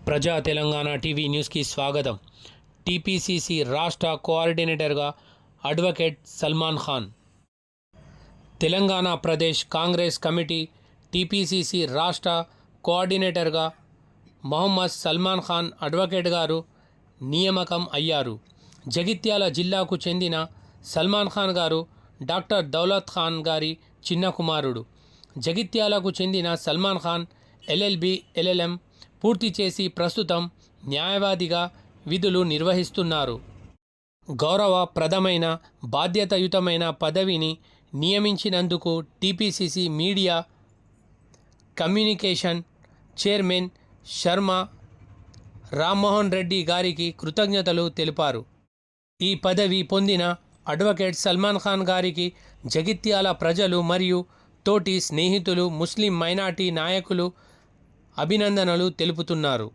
ప్రజా తెలంగాణ టీవీ న్యూస్కి స్వాగతం. టీపీసీసీ రాష్ట్ర కోఆర్డినేటర్గా advocate Salman Khan. Telangana Pradesh Congress Committee TPCC రాష్ట్ర కోఆర్డినేటర్గా మొహమ్మద్ సల్మాన్ ఖాన్ అడ్వకేట్ గారు నియామకం అయ్యారు. జగిత్యాల జిల్లాకు చెందిన సల్మాన్ ఖాన్ గారు డాక్టర్ దౌలత్ ఖాన్ గారి చిన్న కుమారుడు. జగిత్యాలకు చెందిన సల్మాన్ ఖాన్ ఎల్ఎల్బి ఎల్ఎల్ఎం పూర్తి చేసి ప్రస్తుతం న్యాయవాదిగా విధులు నిర్వహిస్తున్నారు. గౌరవప్రదమైన బాధ్యతాయుతమైన పదవిని నియమించినందుకు TPCC media communication chairman Sharma Rammohan Reddy గారికి కృతజ్ఞతలు తెలిపారు. ఈ పదవి పొందిన అడ్వకేట్ సల్మాన్ ఖాన్ గారికి జగిత్యాల ప్రజలు మరియు తోటి స్నేహితులు, ముస్లిం మైనార్టీ నాయకులు అభినందనలు తెలుపుతున్నారు.